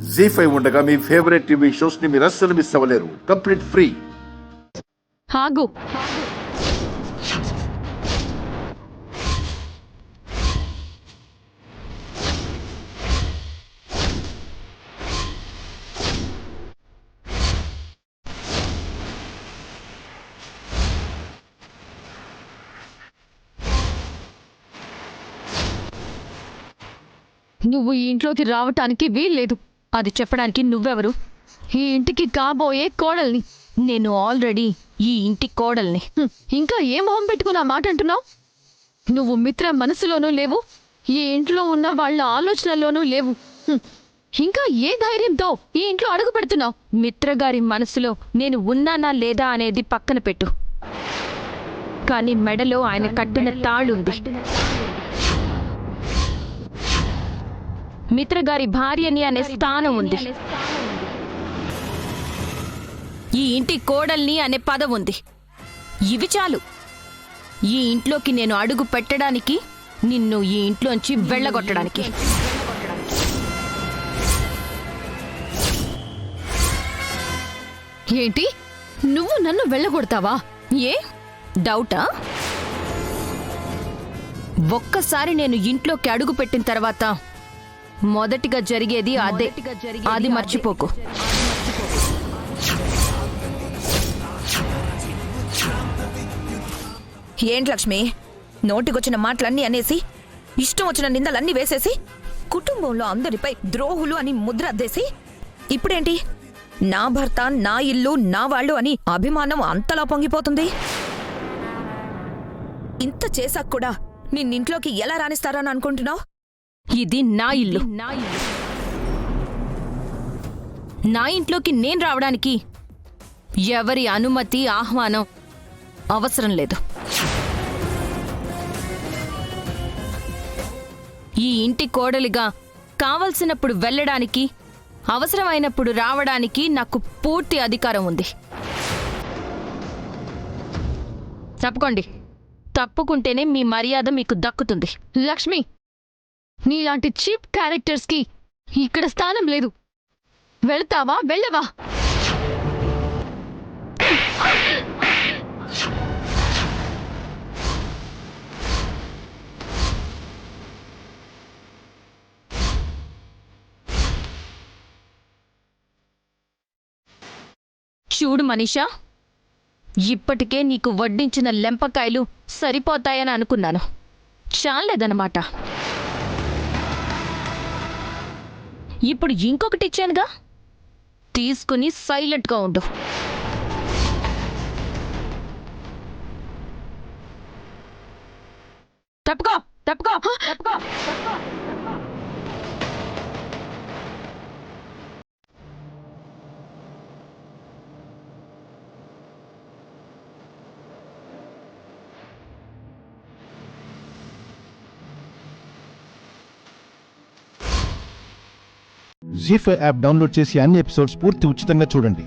జీ5 ఉండగా మీ favourite TV shows ని మీరు అస్సలు మిస్ అవ్వలేరు. Complete free. ఆగు. నువ్వు ఈ ఇంట్లోకి రావటానికి వీల్లేదు. అది చెప్పడానికి నువ్వెవరు? ఈ ఇంటికి కాబోయే కోడల్ని. నేను ఆల్రెడీ ఈ ఇంటి కోడల్ని. ఇంకా ఏ మొహం పెట్టుకుని ఆ మాట అంటున్నావు? నువ్వు మిత్ర మనసులోనూ లేవు, ఈ ఇంట్లో ఉన్న వాళ్ళ ఆలోచనల్లోనూ లేవు. ఇంకా ఏ ధైర్యంతో ఈ ఇంట్లో అడుగు పెడుతున్నావు? మిత్రగారి మనసులో నేను ఉన్నానా లేదా అనేది పక్కన పెట్టు, కానీ మెడలో ఆయన కట్టిన తాళుంది. మిత్రగారి భార్యని అనే స్థానం ఉంది. ఈ ఇంటి కోడల్ని అనే పదం ఉంది. ఇవి చాలు ఈ ఇంట్లోకి నేను అడుగు పెట్టడానికి, నిన్ను ఈ ఇంట్లోంచి వెళ్ళగొట్టడానికి. ఏంటి, నువ్వు నన్ను వెళ్ళగొడతావా? ఏ డౌటా? ఒక్కసారి నేను ఇంట్లోకి అడుగు పెట్టిన తర్వాత మొదటిగా జరిగేది అదే. అది మర్చిపోకు. ఏంటి లక్ష్మి, నోటికొచ్చిన మాటలన్నీ అనేసి, ఇష్టం వచ్చిన నిందలన్నీ వేసేసి, కుటుంబంలో అందరిపై ద్రోహులు అని ముద్ర అద్దేసి, ఇప్పుడేంటి నా భర్త, నా ఇల్లు, నా వాళ్ళు అని అభిమానం అంతలా పొంగిపోతుంది? ఇంత చేశాక కూడా నిన్నింట్లోకి ఎలా రాణిస్తారని అనుకుంటున్నావు? ఇది నా ఇల్లు. నా ఇంట్లోకి నేను రావడానికి ఎవరి అనుమతి, ఆహ్వానం అవసరం లేదు. ఈ ఇంటి కోడలిగా కావలసినప్పుడు వెళ్ళడానికి, అవసరమైనప్పుడు రావడానికి నాకు పూర్తి అధికారం ఉంది. తప్పుకోండి. తప్పుకుంటేనే మీ మర్యాద మీకు దక్కుతుంది. లక్ష్మి, నీలాంటి చీప్ క్యారెక్టర్స్కి ఇక్కడ స్థానం లేదు. వెళ్తావా వెళ్ళవా? చూడు మనీషా, ఇప్పటికే నీకు వడ్డించిన లెంపకాయలు సరిపోతాయని అనుకున్నాను. చాలేదన్నమాట. ఇప్పుడు ఇంకొకటి ఇచ్చానుగా, తీసుకుని సైలెంట్గా ఉండు. తప్పుకో తప్పుకో తప్పుకో. జీ5 యాప్ డౌన్లోడ్ చేసి అన్ని ఎపిసోడ్స్ పూర్తి ఉచితంగా చూడండి.